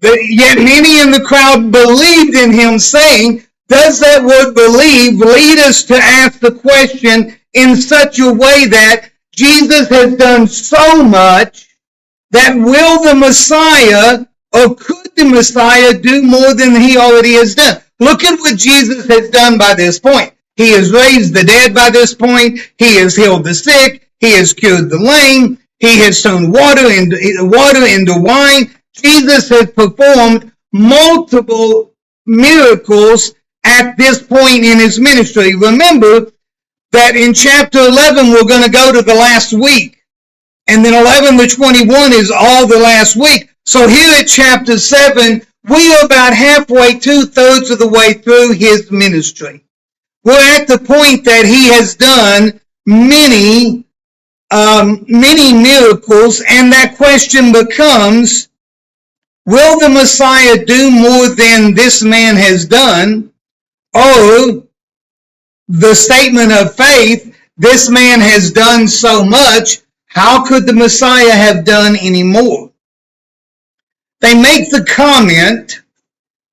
Yet many in the crowd believed in him, saying, does that word believe lead us to ask the question in such a way that Jesus has done so much that will the Messiah, or could the Messiah do more than he already has done? Look at what Jesus has done by this point. He has raised the dead by this point. He has healed the sick. He has cured the lame. He has turned water into wine. Jesus has performed multiple miracles at this point in his ministry. Remember that in chapter 11, we're going to go to the last week. And then 11 to 21 is all the last week. So here at chapter 7, we are about halfway, 2/3 of the way through his ministry. We're at the point that he has done many miracles, and that question becomes, will the Messiah do more than this man has done? Or the statement of faith, this man has done so much, how could the Messiah have done any more? They make the comment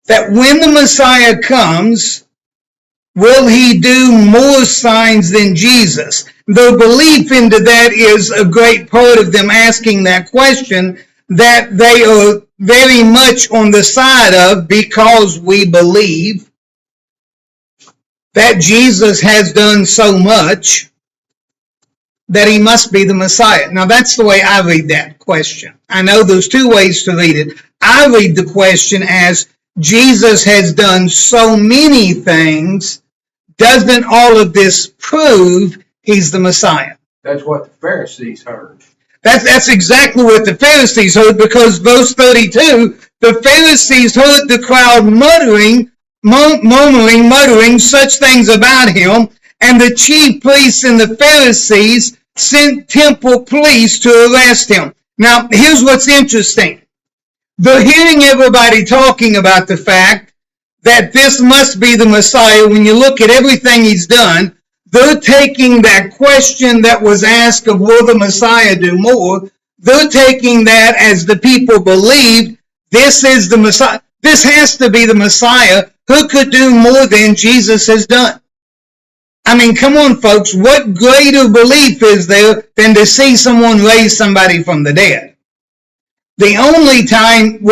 that when the Messiah comes, will he do more signs than Jesus? The belief into that is a great part of them asking that question, that they are very much on the side of, because we believe that Jesus has done so much that he must be the Messiah. Now that's the way I read that question. I know there's two ways to read it. I read the question as, Jesus has done so many things, doesn't all of this prove he's the Messiah? That's what the Pharisees heard. That's exactly what the Pharisees heard, because verse 32, the Pharisees heard the crowd muttering such things about him, and the chief priests and the Pharisees sent temple police to arrest him. Now, here's what's interesting. They're hearing everybody talking about the fact that this must be the Messiah. When you look at everything he's done, they're taking that question that was asked of will the Messiah do more, they're taking that as the people believed this is the Messiah. This has to be the Messiah who could do more than Jesus has done. I mean, come on, folks. What greater belief is there than to see someone raise somebody from the dead? The only time,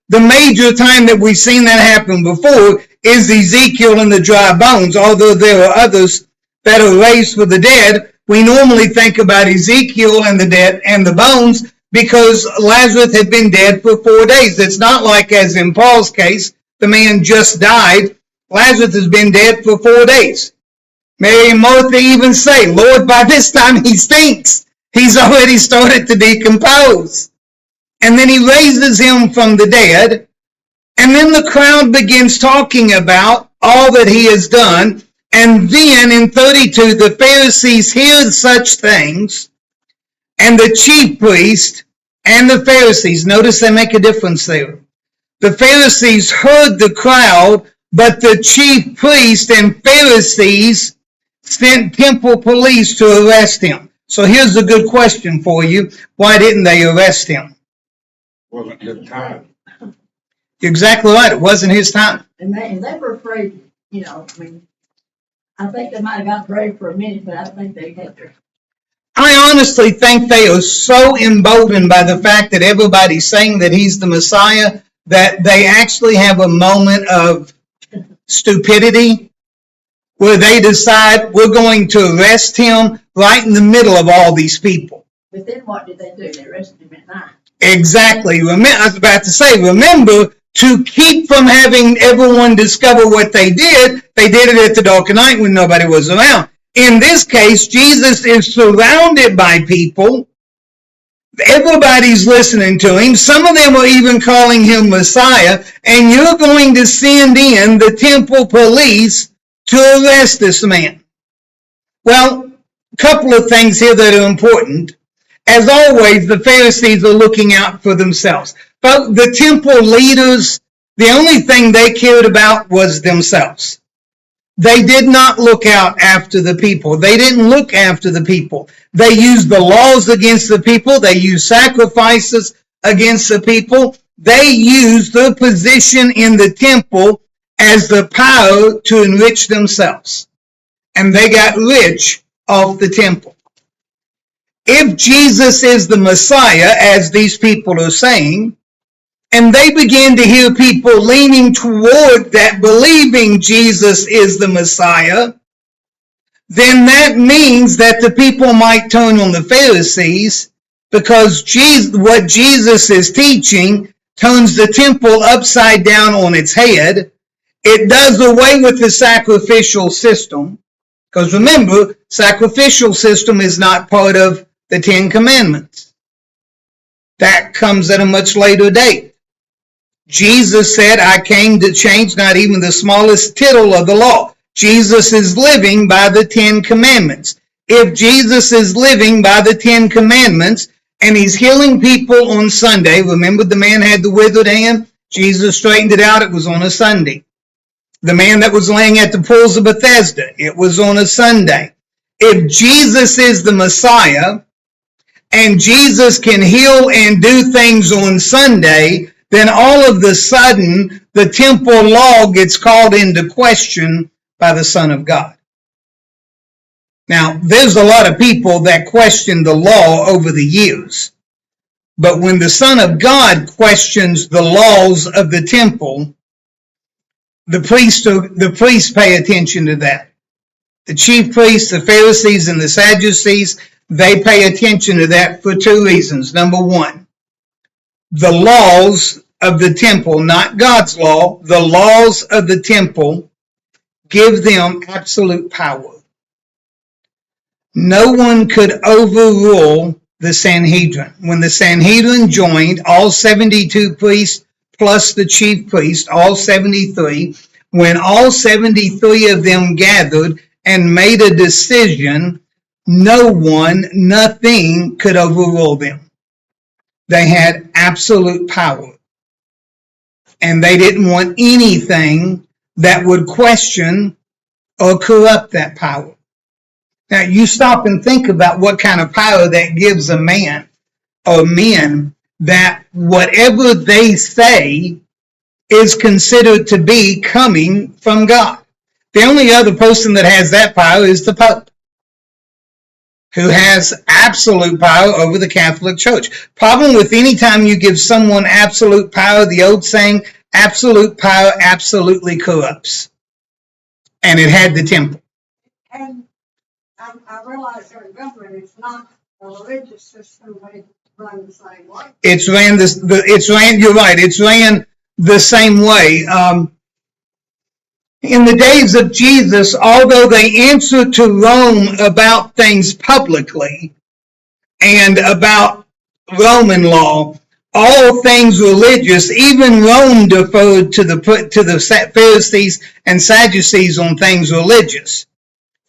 the major time that we've seen that happen before is Ezekiel and the dry bones. Although there are others that are raised for the dead, we normally think about Ezekiel and the dead and the bones because Lazarus had been dead for 4 days. It's not like, as in Paul's case, the man just died. Lazarus has been dead for 4 days. Mary and Martha even say, Lord, by this time he stinks. He's already started to decompose. And then he raises him from the dead. And then the crowd begins talking about all that he has done. And then in 32, the Pharisees hear such things. And the chief priest and the Pharisees, notice they make a difference there. The Pharisees heard the crowd, but the chief priest and Pharisees sent temple police to arrest him. So here's a good question for you. Why didn't they arrest him? Wasn't his time. You're exactly right. It wasn't his time. And they were afraid, I think they might have got afraid for a minute, but I think they had to. I honestly think they are so emboldened by the fact that everybody's saying that he's the Messiah that they actually have a moment of stupidity where they decide we're going to arrest him right in the middle of all these people. But then what did they do? They arrested him at night. Exactly. I was about to say, remember, to keep from having everyone discover what they did it at the dark of night when nobody was around. In this case, Jesus is surrounded by people. Everybody's listening to him. Some of them are even calling him Messiah. And you're going to send in the temple police to arrest this man. Well, a couple of things here that are important. As always, the Pharisees are looking out for themselves. But the temple leaders, the only thing they cared about was themselves. They did not look out after the people. They didn't look after the people. They used the laws against the people. They used sacrifices against the people. they used their position in the temple as the power to enrich themselves. And they got rich off the temple. If Jesus is the Messiah, as these people are saying, and they begin to hear people leaning toward that, believing Jesus is the Messiah, then that means that the people might turn on the Pharisees, because what Jesus is teaching turns the temple upside down on its head. It does away with the sacrificial system, because remember, sacrificial system is not part of the Ten Commandments. That comes at a much later date. Jesus said, I came to change not even the smallest tittle of the law. Jesus is living by the Ten Commandments. If Jesus is living by the Ten Commandments and he's healing people on Sunday, remember the man had the withered hand? Jesus straightened it out. It was on a Sunday. The man that was laying at the pools of Bethesda, it was on a Sunday. If Jesus is the Messiah and Jesus can heal and do things on Sunday, then all of a sudden the temple law gets called into question by the Son of God. Now, there's a lot of people that question the law over the years. But when the Son of God questions the laws of the temple, the priests pay attention to that. The chief priests, the Pharisees, and the Sadducees, they pay attention to that for two reasons. Number one, the laws of the temple, not God's law, the laws of the temple give them absolute power. No one could overrule the Sanhedrin. When the Sanhedrin joined, all 72 priests plus the chief priest, all 73, when all 73 of them gathered and made a decision, nothing could overrule them. They had absolute power. And they didn't want anything that would question or corrupt that power. Now, you stop and think about what kind of power that gives a man or men, that whatever they say is considered to be coming from God. The only other person that has that power is the Pope, who has absolute power over the Catholic Church. Problem with any time you give someone absolute power, the old saying, absolute power absolutely corrupts. And it had the temple. And I realize our government is not a religious system, but it's run the same way. It's ran you're right, it's ran the same way. In the days of Jesus, although they answered to Rome about things publicly and about Roman law, all things religious, even Rome deferred to the Pharisees and Sadducees on things religious.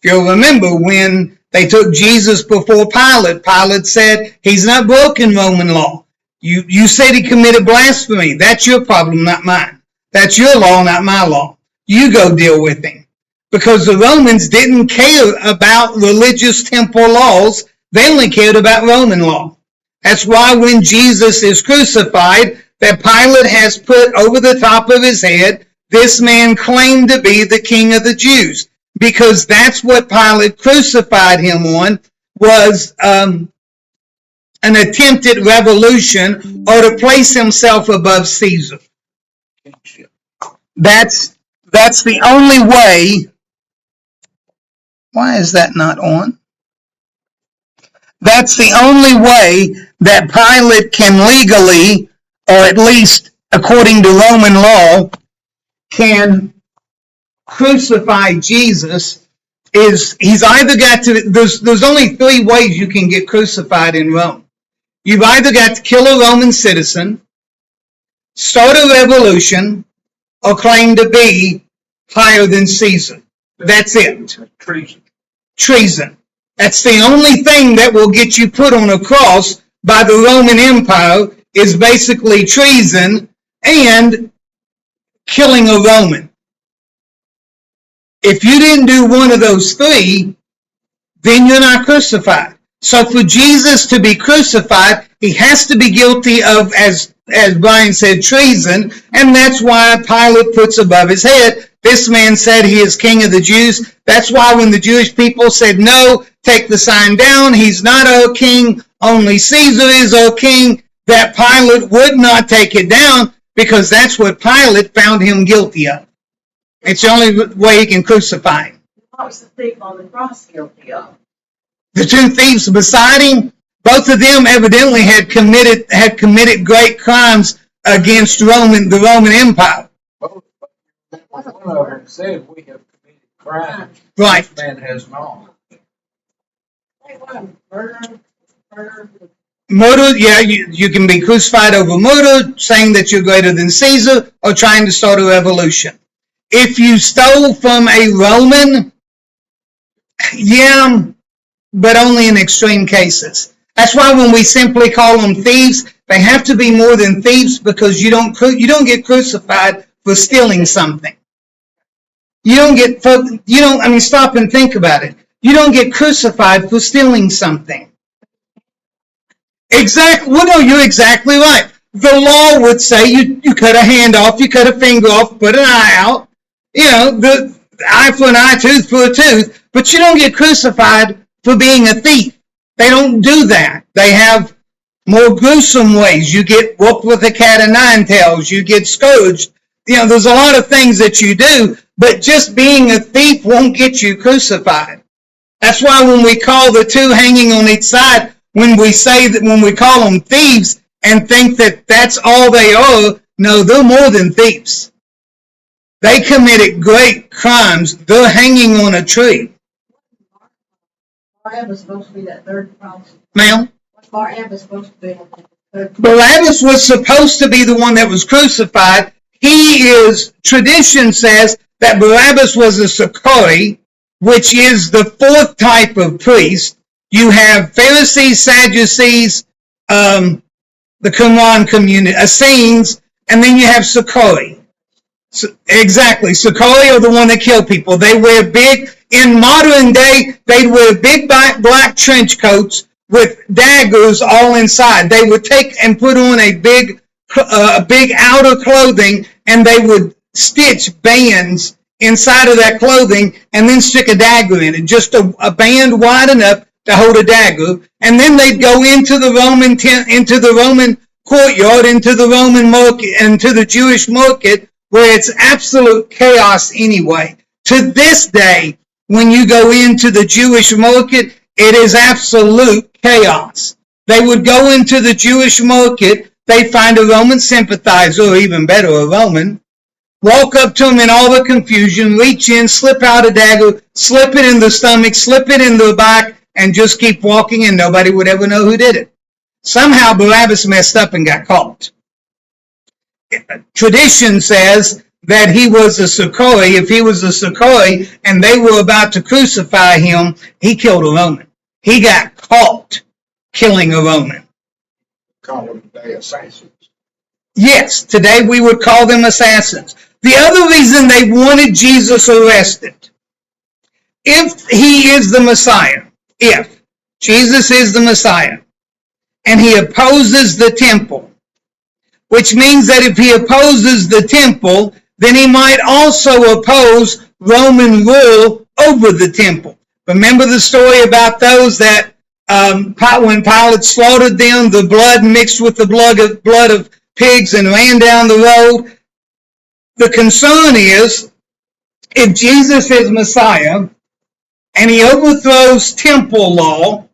If you'll remember, when they took Jesus before Pilate, Pilate said, he's not broken Roman law. You said he committed blasphemy. That's your problem, not mine. That's your law, not my law. You go deal with him. Because the Romans didn't care about religious temple laws. They only cared about Roman law. That's why when Jesus is crucified, that Pilate has put over the top of his head, this man claimed to be the King of the Jews. Because that's what Pilate crucified him on, was an attempted revolution, or to place himself above Caesar. That's the only way. Why is that not on? That's the only way that Pilate can legally, or at least according to Roman law, can crucify Jesus. Is he's either got to, there's only three ways you can get crucified in Rome. You've either got to kill a Roman citizen, start a revolution, or claim to be higher than Caesar. That's it. Treason. That's the only thing that will get you put on a cross by the Roman Empire, is basically treason and killing a Roman. If you didn't do one of those three, then you're not crucified. So for Jesus to be crucified, he has to be guilty of, as as Brian said, treason, and that's why Pilate puts above his head, this man said he is king of the Jews. That's why when the Jewish people said, no, take the sign down, he's not our king, only Caesar is our king, that Pilate would not take it down because that's what Pilate found him guilty of. It's the only way he can crucify him. What was the thief on the cross guilty of? The two thieves beside him, both of them evidently had committed great crimes against the Roman Empire. One of them said we have committed crime. Right. This man has not. They want murder. Murder, yeah, you can be crucified over murder, saying that you're greater than Caesar, or trying to start a revolution. If you stole from a Roman, yeah, but only in extreme cases. That's why when we simply call them thieves, they have to be more than thieves because you don't get crucified for stealing something. Stop and think about it. You don't get crucified for stealing something. Exactly. Well, no, you're exactly right. The law would say you cut a hand off, you cut a finger off, put an eye out. The eye for an eye, tooth for a tooth. But you don't get crucified for being a thief. They don't do that. They have more gruesome ways. You get whooped with a cat of nine tails. You get scourged. There's a lot of things that you do, but just being a thief won't get you crucified. That's why when we call the two hanging on each side, when we call them thieves and think that that's all they are, no, they're more than thieves. They committed great crimes. They're hanging on a tree. Barabbas supposed to be that third cross. Ma'am? Barabbas supposed to be that third cross. Barabbas was supposed to be the one that was crucified. Tradition says that Barabbas was a Sicarii, which is the fourth type of priest. You have Pharisees, Sadducees, the Qumran community, Essenes, and then you have Sicarii. Exactly. Sicarii are the one that kill people. They wear in modern day, they'd wear big black trench coats with daggers all inside. They would take and put on a big outer clothing, and they would stitch bands inside of that clothing and then stick a dagger in it, just a band wide enough to hold a dagger, and then they'd go into the Roman courtyard, into the Roman market, into the Jewish market, where it's absolute chaos anyway. To this day, when you go into the Jewish market, it is absolute chaos. They would go into the Jewish market, they'd find a Roman sympathizer, or even better, a Roman, walk up to him in all the confusion, reach in, slip out a dagger, slip it in the stomach, slip it in the back, and just keep walking, and nobody would ever know who did it. Somehow Barabbas messed up and got caught. Tradition says that he was a Sicarii. If he was a Sicarii and they were about to crucify him, he killed a Roman. He got caught killing a Roman. Call them today assassins. Yes, today we would call them assassins. The other reason they wanted Jesus arrested, if he is the Messiah, if Jesus is the Messiah, and he opposes the temple, which means that if he opposes the temple, then he might also oppose Roman rule over the temple. Remember the story about those that when Pilate slaughtered them, the blood mixed with the blood of pigs and ran down the road? The concern is, if Jesus is Messiah and he overthrows temple law,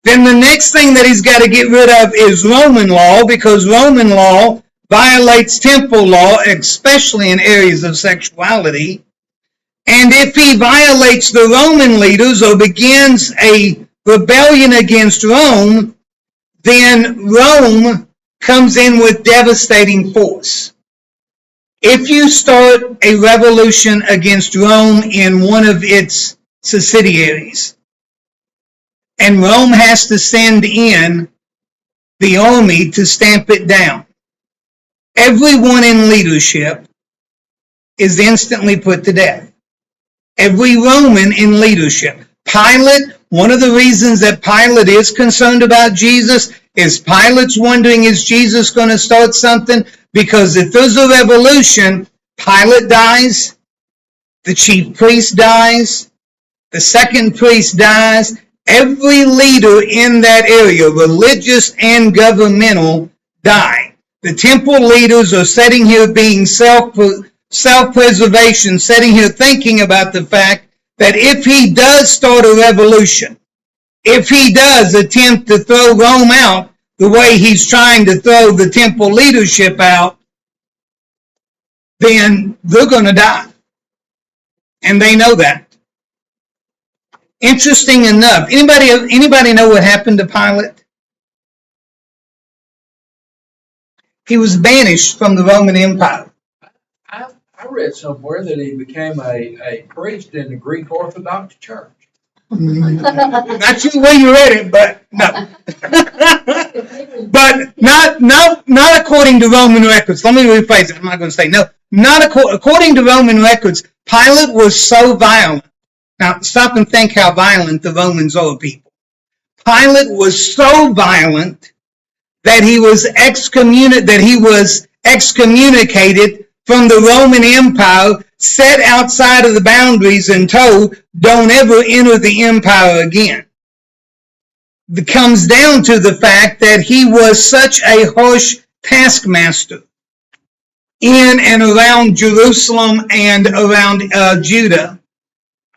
then the next thing that he's got to get rid of is Roman law, because Roman law violates temple law, especially in areas of sexuality. And if he violates the Roman leaders or begins a rebellion against Rome, then Rome comes in with devastating force. If you start a revolution against Rome in one of its subsidiaries, and Rome has to send in the army to stamp it down, everyone in leadership is instantly put to death. Every Roman in leadership. Pilate, one of the reasons that Pilate is concerned about Jesus Is Pilate's wondering, is Jesus going to start something? Because if there's a revolution, Pilate dies, the chief priest dies, the second priest dies, every leader in that area, religious and governmental, die. The temple leaders are sitting here being self-preservation, sitting here thinking about the fact that if he does start a revolution, if he does attempt to throw Rome out the way he's trying to throw the temple leadership out, then they're going to die. And they know that. Interesting enough, anybody know what happened to Pilate? He was banished from the Roman Empire. I read somewhere that he became a priest in the Greek Orthodox Church. Not sure where you read it, but no. But not according to Roman records. Let me rephrase it. I'm not going to say no. Not according to Roman records. Pilate was so violent. Now stop and think how violent the Romans are, people. Pilate was so violent that he was excommunicated from the Roman Empire, set outside of the boundaries and told, don't ever enter the empire again. It comes down to the fact that he was such a harsh taskmaster in and around Jerusalem and around Judah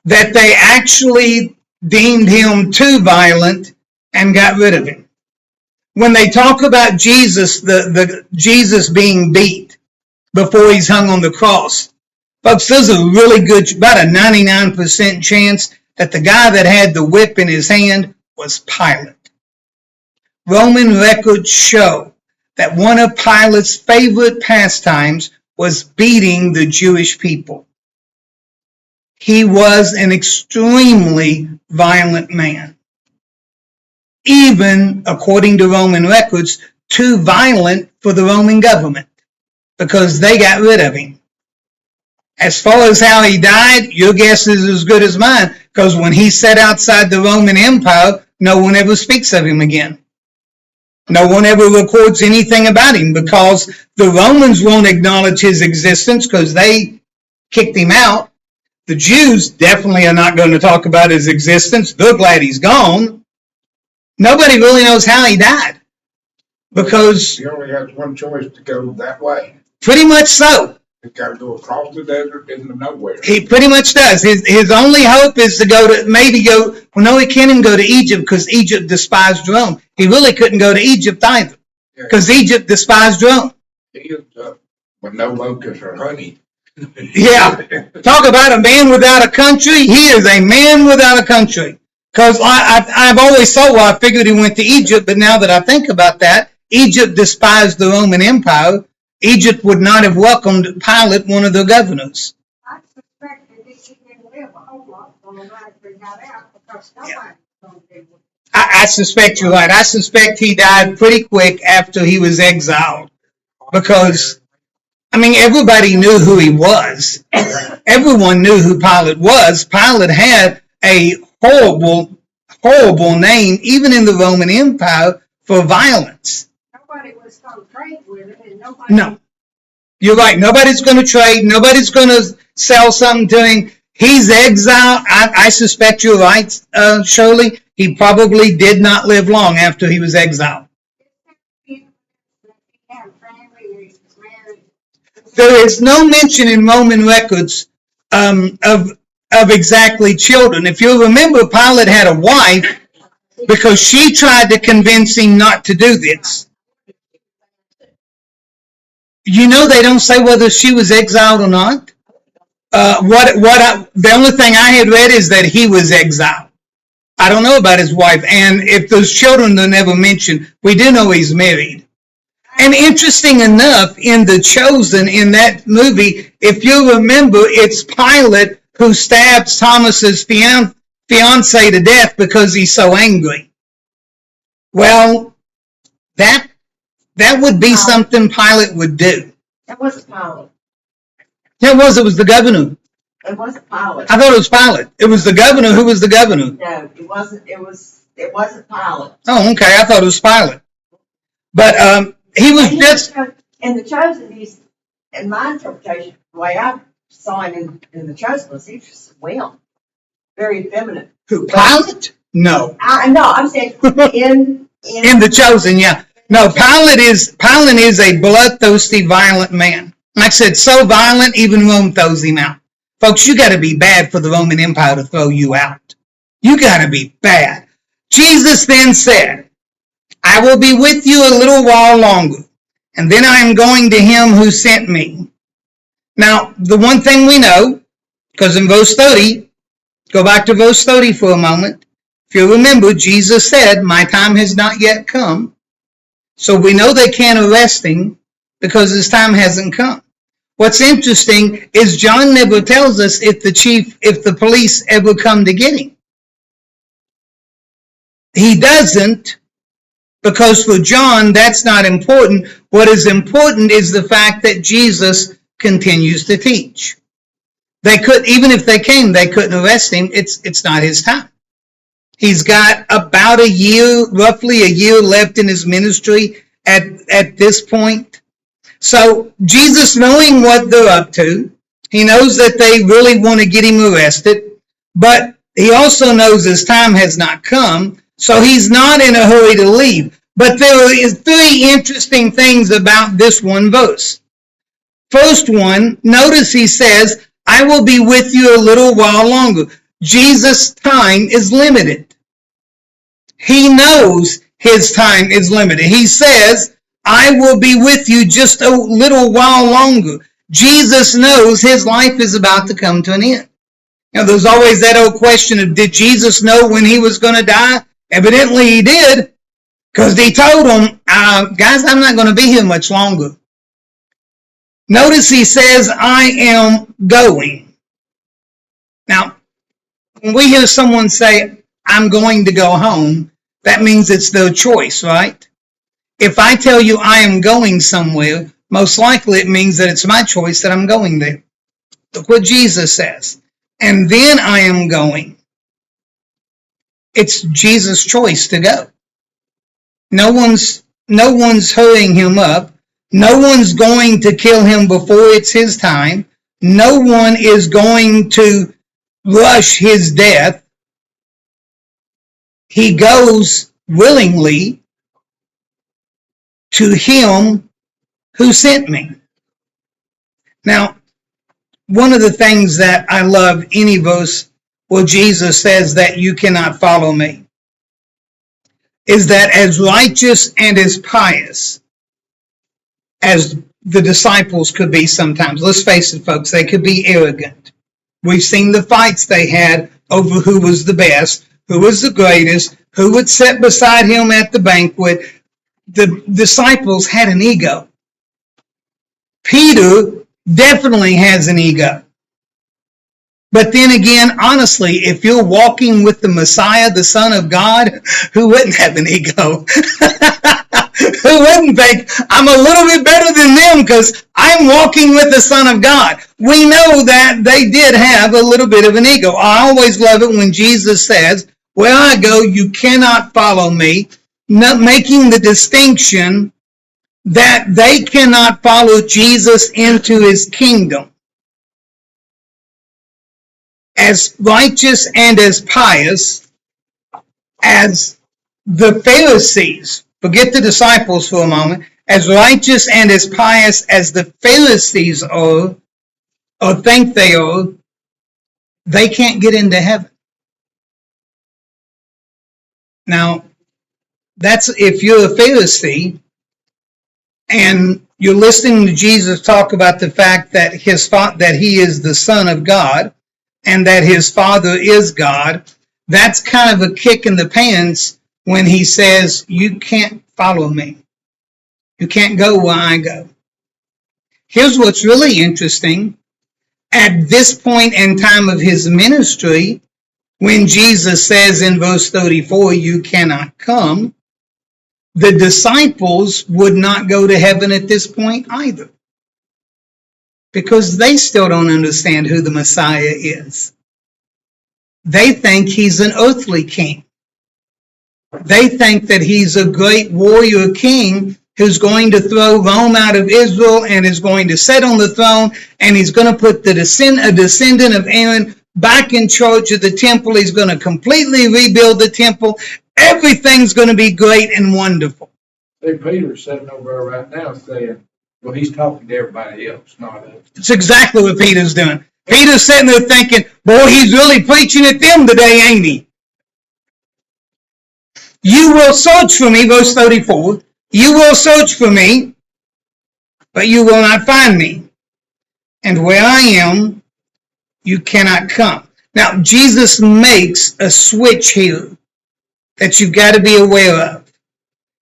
that they actually deemed him too violent and got rid of him. When they talk about Jesus, the Jesus being beat before he's hung on the cross, folks, there's a really good, about a 99% chance that the guy that had the whip in his hand was Pilate. Roman records show that one of Pilate's favorite pastimes was beating the Jewish people. He was an extremely violent man. Even, according to Roman records, too violent for the Roman government because they got rid of him. As far as how he died, your guess is as good as mine, because when he sat outside the Roman Empire, no one ever speaks of him again. No one ever records anything about him because the Romans won't acknowledge his existence because they kicked him out. The Jews definitely are not going to talk about his existence. They're glad he's gone. Nobody really knows how he died because He only has one choice to go that way. pretty much so. He's got to go across the desert into nowhere. He pretty much does. His only hope is to no, he can't even go to Egypt because Egypt despised Rome. He really couldn't go to Egypt either because Egypt despised Rome. He is with no locust or honey. Yeah. Talk about a man without a country. He is a man without a country. Because I've always thought, well, I figured he went to Egypt, but now that I think about that, Egypt despised the Roman Empire. Egypt would not have welcomed Pilate, one of their governors. I suspect that he didn't live a whole lot on the night he got out because nobody's going to do it. I suspect you're right. I suspect he died pretty quick after he was exiled. Because, I mean, everybody knew who he was. Everyone knew who Pilate was. Pilate had a horrible, horrible name, even in the Roman Empire, for violence. Nobody was going to trade with him, and nobody. No. You're right. Nobody's going to trade. Nobody's going to sell something to him. He's exiled. I suspect you're right, Shirley. He probably did not live long after he was exiled. There is no mention in Roman records of exactly children. If you remember, Pilate had a wife because she tried to convince him not to do this. You know, they don't say whether she was exiled or not. The only thing I had read is that he was exiled. I don't know about his wife, and if those children they're never mentioned, we do know he's married. And interesting enough, in The Chosen, in that movie, if you remember, it's Pilate who stabs Thomas's fiancée to death because he's so angry. Well, that would be something Pilate would do. That wasn't Pilate. It was the governor. It wasn't Pilate. I thought it was Pilate. It was the governor. Who was the governor? No, it wasn't. It wasn't Pilate. Oh, okay. I thought it was Pilate. But he was just, And the chosen, he's, in my interpretation, the way I saw him in the chosen was he was well, very feminine. who, Pilate? No. No, I'm saying in In the chosen, yeah. No, Pilate is a bloodthirsty, violent man. Like I said, so violent, even Rome throws him out. Folks, you gotta be bad for the Roman Empire to throw you out. You gotta be bad. Jesus then said, I will be with you a little while longer, and then I am going to him who sent me. Now, the one thing we know, because in verse 30, go back to verse 30 for a moment. If you remember, Jesus said, my time has not yet come. So we know they can't arrest him because his time hasn't come. What's interesting is John never tells us if the police ever come to get him. He doesn't, because for John, that's not important. What is important is the fact that Jesus continues to teach. They could, even if they came, they couldn't arrest him. It's not his time. He's got about a year, roughly a year left in his ministry at this point. So Jesus, knowing what they're up to, he knows that they really want to get him arrested, but he also knows his time has not come, so he's not in a hurry to leave. But there is three interesting things about this one verse. First one, notice he says, I will be with you a little while longer. Jesus' time is limited. He knows his time is limited. He says, I will be with you just a little while longer. Jesus knows his life is about to come to an end. Now, there's always that old question of, did Jesus know when he was going to die? Evidently he did, because he told them, guys, I'm not going to be here much longer. Notice he says, I am going. Now, when we hear someone say, I'm going to go home, that means it's their choice, right? If I tell you I am going somewhere, most likely it means that it's my choice that I'm going there. Look what Jesus says. And then I am going. It's Jesus' choice to go. No one's hurrying him up. No one's going to kill him before it's his time. No one is going to rush his death. He goes willingly to him who sent me. Now, one of the things that I love any verse where Jesus says that you cannot follow me is that as righteous and as pious as the disciples could be sometimes, let's face it, folks, they could be arrogant. We've seen the fights they had over who was the best, who was the greatest, who would sit beside him at the banquet. The disciples had an ego. Peter definitely has an ego. But then again, honestly, if you're walking with the Messiah, the Son of God, who wouldn't have an ego? Who wouldn't think, I'm a little bit better than them because I'm walking with the Son of God? We know that they did have a little bit of an ego. I always love it when Jesus says, where I go, you cannot follow me, not making the distinction that they cannot follow Jesus into his kingdom. As righteous and as pious as the Pharisees, forget the disciples for a moment, as righteous and as pious as the Pharisees are, or think they are, they can't get into heaven. Now, that's if you're a Pharisee and you're listening to Jesus talk about the fact that that he is the Son of God and that his Father is God. That's kind of a kick in the pants when he says, you can't follow me. You can't go where I go. Here's what's really interesting. At this point in time of his ministry, when Jesus says in verse 34, you cannot come, the disciples would not go to heaven at this point either, because they still don't understand who the Messiah is. They think he's an earthly king. They think that he's a great warrior king who's going to throw Rome out of Israel and is going to sit on the throne, and he's going to put a descendant of Aaron back in charge of the temple. He's going to completely rebuild the temple. Everything's going to be great and wonderful. See, Peter's sitting over there right now saying, well, he's talking to everybody else, not us. It's exactly what Peter's doing. Peter's sitting there thinking, boy, he's really preaching at them today, ain't he? You will search for me, verse 34. You will search for me, but you will not find me. And where I am, you cannot come. Now, Jesus makes a switch here that you've got to be aware of.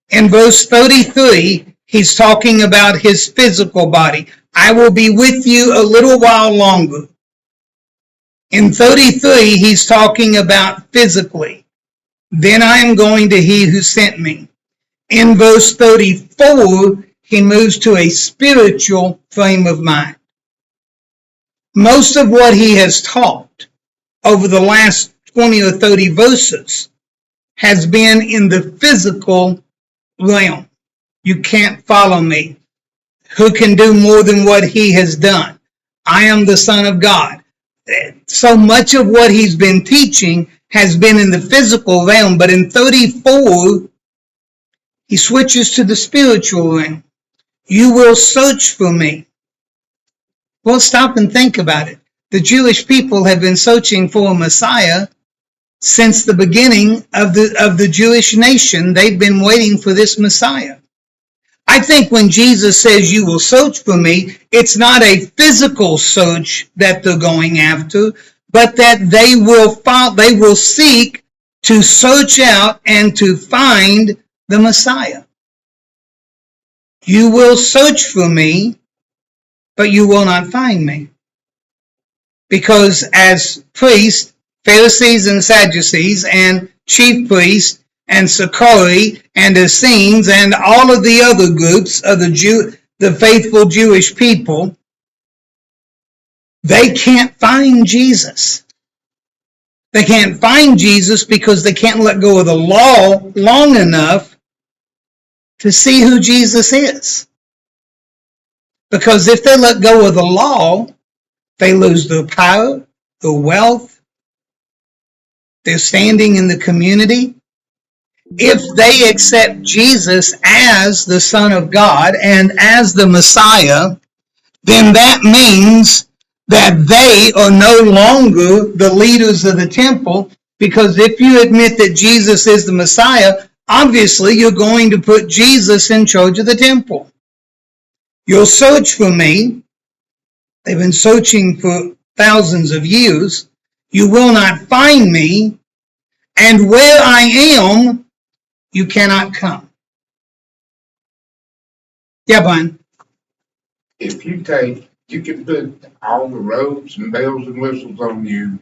In verse 33, he's talking about his physical body. I will be with you a little while longer. In 33, he's talking about physically. Then I am going to he who sent me. In verse 34, he moves to a spiritual frame of mind. Most of what he has taught over the last 20 or 30 verses has been in the physical realm. You can't follow me. Who can do more than what he has done? I am the Son of God. So much of what he's been teaching has been in the physical realm, but in 34, he switches to the spiritual realm. You will search for me. Well, stop and think about it. The Jewish people have been searching for a Messiah since the beginning of the Jewish nation. They've been waiting for this Messiah. I think when Jesus says you will search for me, it's not a physical search that they're going after, but that they will seek to search out and to find the Messiah. You will search for me, but you will not find me. Because as priests, Pharisees and Sadducees and chief priests and Sicarii and Essenes and all of the other groups of the faithful Jewish people, they can't find Jesus. They can't find Jesus because they can't let go of the law long enough to see who Jesus is. Because if they let go of the law, they lose their power, their wealth, their standing in the community. If they accept Jesus as the Son of God and as the Messiah, then that means that they are no longer the leaders of the temple, because if you admit that Jesus is the Messiah, obviously you're going to put Jesus in charge of the temple. You'll search for me. They've been searching for thousands of years. You will not find me, and where I am, you cannot come. Yeah, Brian. If you can put all the robes and bells and whistles on you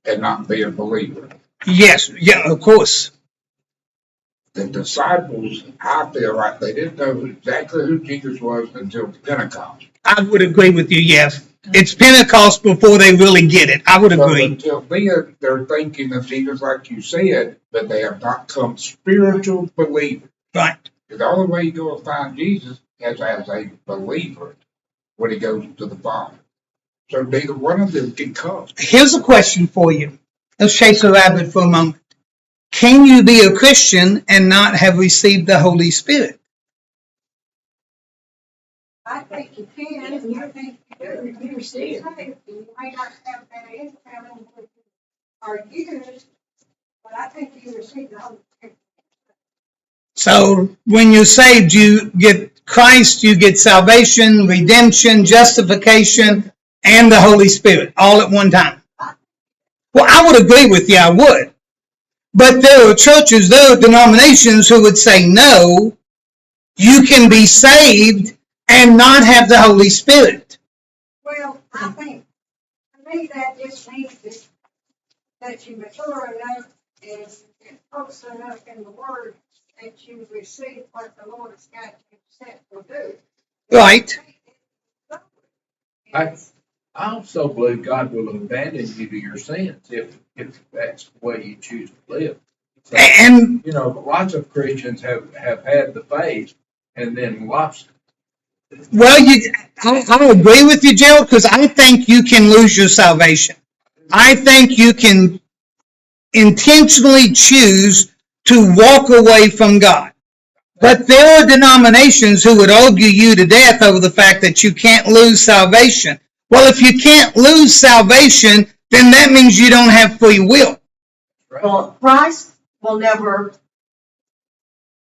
and not be a believer. Yes, yeah, of course. The disciples, I feel like they didn't know exactly who Jesus was until Pentecost. I would agree with you, yes. It's Pentecost before they really get it. I would So agree. until then, they're thinking of Jesus like you said, but they have not come spiritual believers. Right. The only way you go and find Jesus is as a believer when he goes to the Father. So neither one of them can come. Here's a question for you. Let's chase a rabbit for a moment. Can you be a Christian and not have received the Holy Spirit? I think you can, and I think you receive it. You may not have that income or use, but I think you receive the Holy Spirit. So when you're saved, you get Christ, you get salvation, redemption, justification, and the Holy Spirit all at one time. Well, I would agree with you, I would. But there are churches, there are denominations who would say, no, you can be saved and not have the Holy Spirit. Well, I think, to me, that just means that you mature enough and close enough in the Word that you receive what the Lord has got you set to do. Right. I also believe God will abandon you to your sins if that's the way you choose to live. So, And you know, lots of Christians have had the faith, and then lobster. Well, I agree with you, Gerald, because I think you can lose your salvation. I think you can intentionally choose to walk away from God. But there are denominations who would argue you to death over the fact that you can't lose salvation. Well, if you can't lose salvation, then that means you don't have free will. Well, Christ will never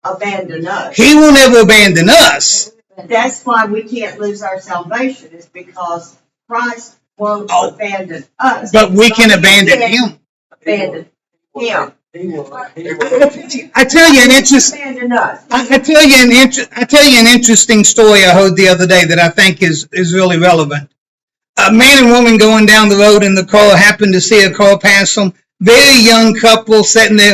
abandon us. He will never abandon us. That's why we can't lose our salvation, is because Christ won't Oh. abandon us. But we can abandon can't him. Abandon him. He will. I tell you an interesting. Abandon us. I tell you an interesting story I heard the other day that I think is really relevant. A man and woman going down the road in the car happened to see a car pass them. Very young couple sitting there